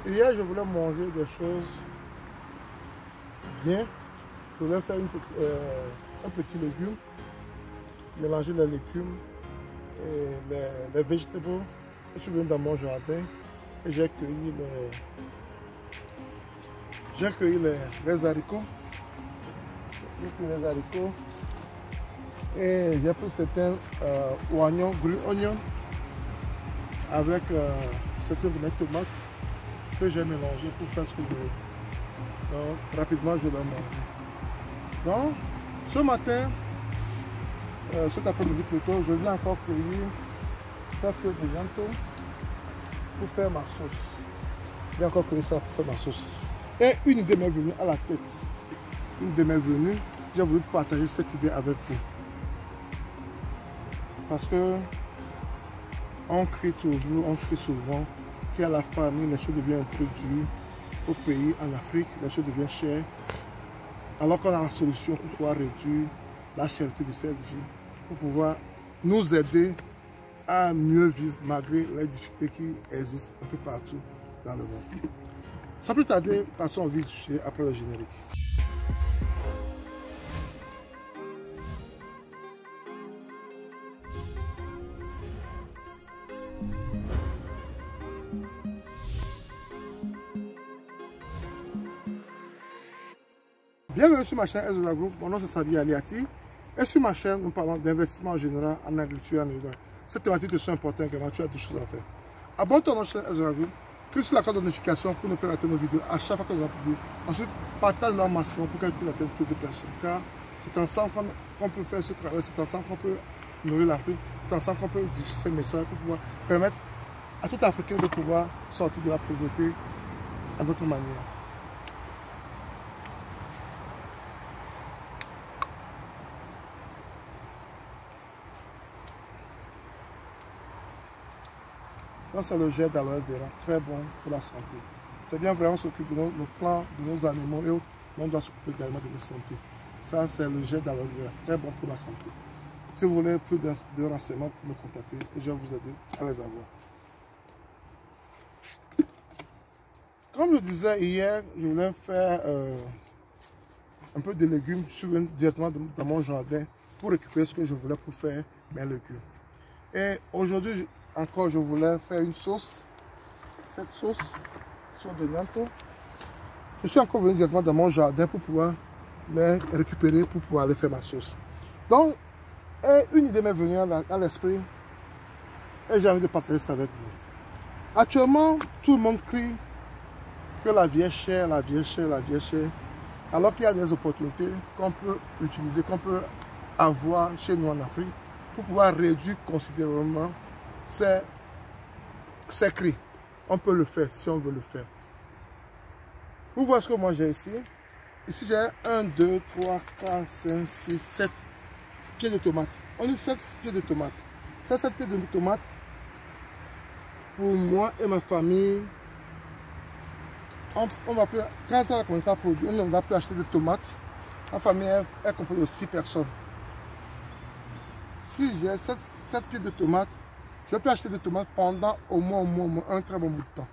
Hier, je voulais manger des choses bien. Je voulais faire un petit légume, mélanger les légumes et les végétaux. Je suis venu dans mon jardin et j'ai cueilli les haricots. J'ai cueilli les haricots et j'ai pris certains oignons, green onions, avec certaines de mes tomates que j'ai mélangé pour faire ce que je veux. Donc, rapidement, je vais manger. Donc, ce matin, cet après-midi plutôt, je viens encore cueillir ça feuille de janto pour faire ma sauce. Je viens encore cueillir ça pour faire ma sauce. Et une idée m'est venue à la tête. Une idée m'est venue, j'ai voulu partager cette idée avec vous. Parce que on crie toujours, on crie souvent qu'à la famille, les choses deviennent un peu dures. Au pays, en Afrique, les choses deviennent chères. Alors qu'on a la solution pour pouvoir réduire la cherté de cette vie, pour pouvoir nous aider à mieux vivre malgré les difficultés qui existent un peu partout dans le monde. Sans plus tarder, passons au vif du sujet après le générique. Bienvenue sur ma chaîne Ezra Group, mon nom c'est Sadi Aliati et sur ma chaîne nous parlons d'investissement en général en agriculture et en élevage. Cette thématique est importante car tu as des choses à faire. Abonne-toi à notre chaîne Ezra Group, clique sur la cloche de notification pour ne plus rater nos vidéos à chaque fois que nous en publions. Ensuite, partage-la au maximum pour qu'elle puisse atteindre plus de personnes car c'est ensemble qu'on peut faire ce travail, c'est ensemble qu'on peut nourrir l'Afrique, c'est ensemble qu'on peut diffuser ces messages pour pouvoir permettre à tout Africain de pouvoir sortir de la pauvreté à notre manière. Ça, c'est le gel d'aloe vera, très bon pour la santé. C'est bien vraiment s'occuper de nos plants, de nos animaux et autres, mais on doit s'occuper également de notre santé. Ça, c'est le gel d'aloe vera, très bon pour la santé. Si vous voulez plus de renseignements, vous me contacter et je vais vous aider à les avoir. Comme je disais hier, je voulais faire un peu de légumes. Je suis venu directement dans mon jardin pour récupérer ce que je voulais pour faire mes légumes. Et aujourd'hui, encore, je voulais faire une sauce. Cette sauce de janto. Je suis encore venu directement dans mon jardin pour pouvoir les récupérer, pour pouvoir aller faire ma sauce. Donc, une idée m'est venue à l'esprit et j'ai envie de partager ça avec vous. Actuellement, tout le monde crie que la vie est chère, la vie est chère, la vie est chère. Alors qu'il y a des opportunités qu'on peut utiliser, qu'on peut avoir chez nous en Afrique pour pouvoir réduire considérablement ces cris. On peut le faire si on veut le faire. Vous voyez ce que moi j'ai ici. Ici j'ai 1, 2, 3, 4, 5, 6, 7 pieds de tomates. On dit 7 pieds de tomates. Ces 7 pieds de tomates, pour moi et ma famille, on va plus, quand ça va commencer à produire, on ne va plus acheter de tomates. Ma famille est composée de 6 personnes. Si j'ai 7 pieds de tomates, je peux acheter des tomates pendant au moins un très bon bout de temps.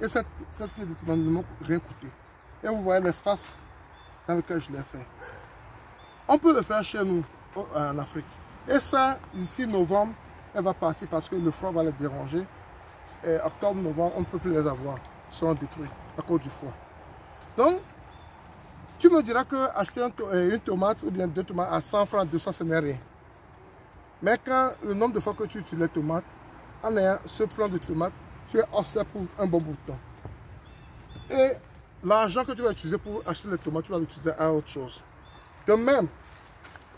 Et cette pieds de tomates ne m'ont rien coûté. Et vous voyez l'espace dans lequel je l'ai fait. On peut le faire chez nous en Afrique. Et ça, ici novembre, elle va partir parce que le froid va les déranger. Et octobre, novembre, on ne peut plus les avoir. Ils seront détruits à cause du froid. Donc, tu me diras que acheter une tomate ou bien 2 tomates à 100 francs, 200, ce n'est rien. Mais quand le nombre de fois que tu utilises les tomates, en ayant ce plan de tomates, tu es offset pour un bon bout de temps. Et l'argent que tu vas utiliser pour acheter les tomates, tu vas l'utiliser à autre chose. De même,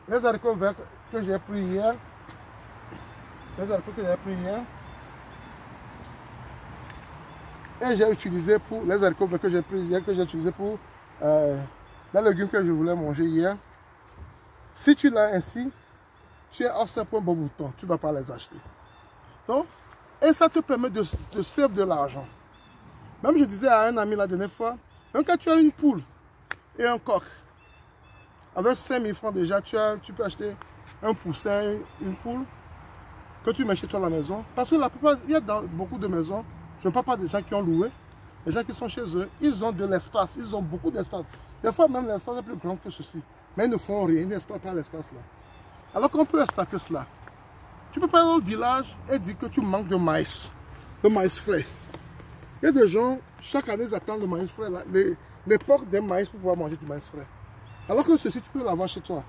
les haricots verts que j'ai pris hier, et j'ai utilisé pour les haricots verts que j'ai pris hier, que j'ai utilisé pour les légumes que je voulais manger hier. Si tu l'as ainsi, tu es offset pour un bon bout de temps, tu ne vas pas les acheter. Donc, et ça te permet de sauver de l'argent. Même je disais à un ami la dernière fois, même quand tu as une poule et un coq, avec 5 000 francs déjà, tu peux acheter un poussin, une poule, que tu mets chez toi à la maison. Parce que la plupart, il y a dans beaucoup de maisons, Je ne parle pas des gens qui ont loué. Les gens qui sont chez eux, ils ont de l'espace. Ils ont beaucoup d'espace. Des fois, même l'espace est plus grand que ceci. Mais ils ne font rien. Ils n'exploitent pas l'espace là. Alors qu'on peut exploiter cela. Tu peux pas aller au village et dire que tu manques de maïs frais. Il y a des gens, chaque année, ils attendent le maïs frais, l'époque des maïs pour pouvoir manger du maïs frais. Alors que ceci, tu peux l'avoir chez toi.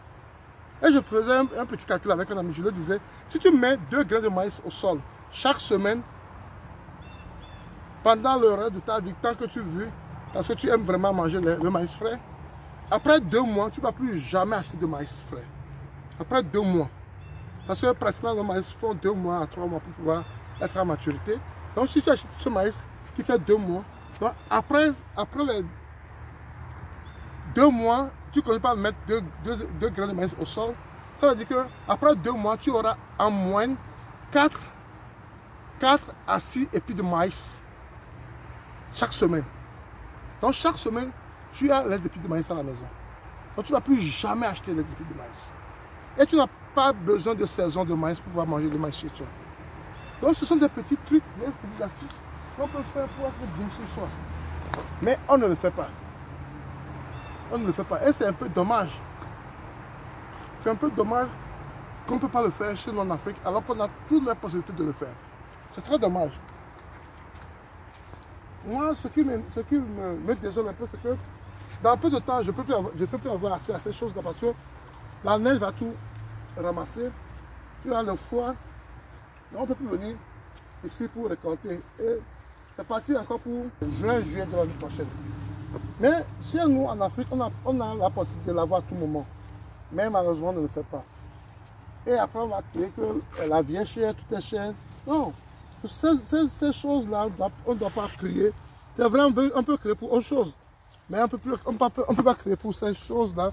Et je faisais un petit calcul avec un ami, je lui disais, si tu mets 2 grains de maïs au sol chaque semaine, pendant le reste de ta vie, tant que tu veux, parce que tu aimes vraiment manger le maïs frais, après 2 mois, tu ne vas plus jamais acheter de maïs frais. Après 2 mois. Parce que pratiquement le maïs font 2 mois à 3 mois pour pouvoir être à maturité. Donc si tu achètes ce maïs qui fait 2 mois, donc après les 2 mois, tu ne connais pas mettre 2 grains de maïs au sol. Ça veut dire qu'après 2 mois, tu auras en moyenne 4 à 6 épis de maïs chaque semaine. Donc chaque semaine, tu as les épis de maïs à la maison. Donc tu ne vas plus jamais acheter les épis de maïs. Et tu n'as pas besoin de saison de maïs pour pouvoir manger le maïs chez toi. Donc ce sont des petits trucs, des petites astuces qu'on peut faire pour être bien chez soi. Mais on ne le fait pas. On ne le fait pas. Et c'est un peu dommage. C'est un peu dommage qu'on ne peut pas le faire chez nous en Afrique alors qu'on a toutes les possibilités de le faire. C'est très dommage. Moi, ce qui me désole un peu, c'est que dans peu de temps, je ne peux plus avoir accès à ces choses-là parce que la neige va tout ramasser. Tu as le froid. On ne peut plus venir ici pour récolter. Et c'est parti encore pour juin, juillet de l'année prochaine. Mais chez nous, en Afrique, on a la possibilité de l'avoir à tout moment. Mais malheureusement, on ne le fait pas. Et après, on va crier que la vie est chère, tout est cher. Non. Ces choses-là, on ne doit pas crier. C'est vrai, on peut crier pour autre chose. Mais on ne peut pas crier pour ces choses-là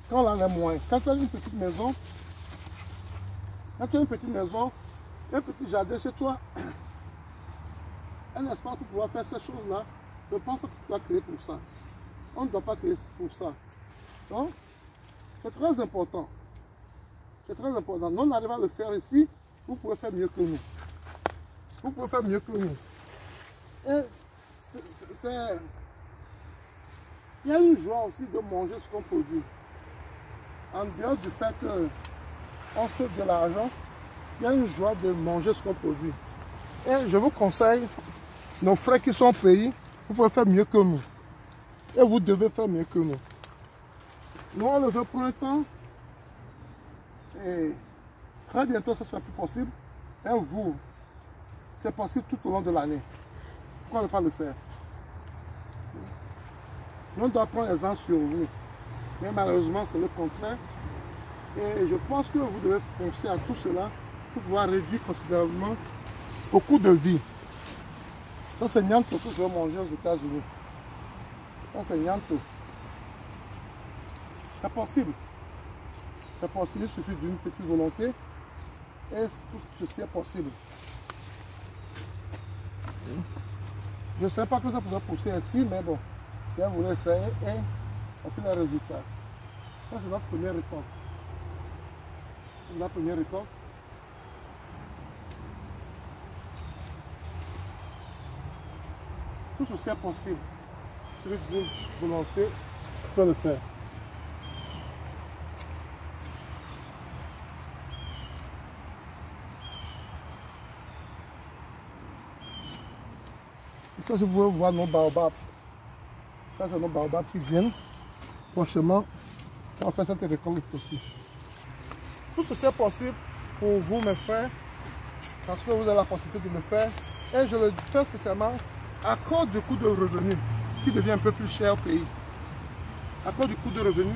quand on en a moins. Quand tu as une petite maison, un petit jardin chez toi, un espace pour pouvoir faire ces choses-là, je pense que tu dois créer pour ça. On ne doit pas créer pour ça. Donc, c'est très important. C'est très important. Nous, on arrive à le faire ici, vous pouvez faire mieux que nous. Vous pouvez faire mieux que nous. Et il y a une joie aussi de manger ce qu'on produit. En dehors du fait qu'on sauve de l'argent, il y a une joie de manger ce qu'on produit. Et je vous conseille, nos frères qui sont au pays, vous pouvez faire mieux que nous. Et vous devez faire mieux que nous. Nous, on le veut pour un temps. Et très bientôt, ça sera plus possible. Et vous, c'est possible tout au long de l'année. Pourquoi ne pas le faire? Nous, on doit prendre exemple sur vous. Mais malheureusement, c'est le contraire. Et je pense que vous devez penser à tout cela pour pouvoir réduire considérablement au coût de vie. Ça, c'est Nyanto que je vais manger aux États-Unis. Ça, c'est Nyanto. C'est possible. C'est possible, il suffit d'une petite volonté. Et tout ceci est possible. Je ne sais pas que ça pourrait pousser ainsi, mais bon, je vais vous l'essayer et voici les résultats. Ça, c'est notre première récolte. C'est la première récolte. Tout ceci est possible. Si vous avez une volonté, vous pouvez le faire. Ça, je vous voir nos baobabs. Ça, c'est nos baobabs qui viennent. Prochainement, on va faire cette récolte aussi. Tout ceci est possible pour vous, mes frères, parce que vous avez la possibilité de le faire. Et je le fais spécialement à cause du coût de revenu qui devient un peu plus cher au pays. À cause du coût de revenu,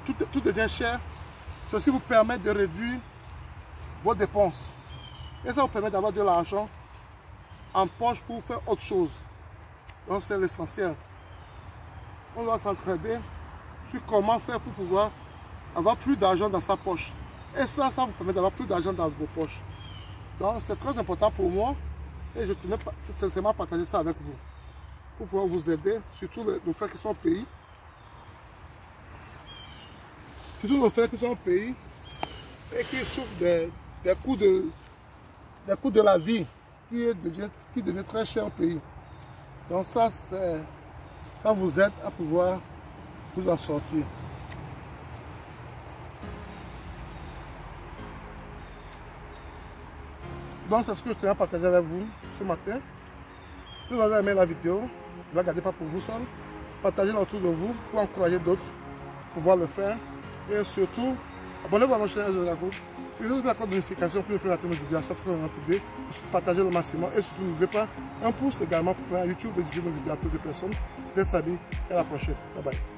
tout devient cher. Ceci vous permet de réduire vos dépenses. Et ça vous permet d'avoir de l'argent en poche pour faire autre chose. Donc c'est l'essentiel. On doit s'entraider sur comment faire pour pouvoir avoir plus d'argent dans sa poche. Et ça vous permet d'avoir plus d'argent dans vos poches. Donc c'est très important pour moi et je tenais sincèrement à partager ça avec vous. Pour pouvoir vous aider, surtout nos frères qui sont au pays. Surtout nos frères qui sont au pays et qui souffrent des coûts de la vie qui devient très cher au pays. Donc ça vous aide à pouvoir vous en sortir. Donc c'est ce que je tenais à partager avec vous ce matin. Si vous avez aimé la vidéo, ne la gardez pas pour vous seul. Partagez-la autour de vous pour encourager d'autres à pouvoir le faire. Et surtout, abonnez-vous à notre chaîne de la groupe. Utilisez la cloche de notification pour ne plus rater nos vidéos à chaque fois qu'on a publié. Partagez le maximum et surtout n'oubliez pas un pouce également pour faire YouTube de diffuser nos vidéos à plus de personnes. Des amis et à la prochaine. Bye bye.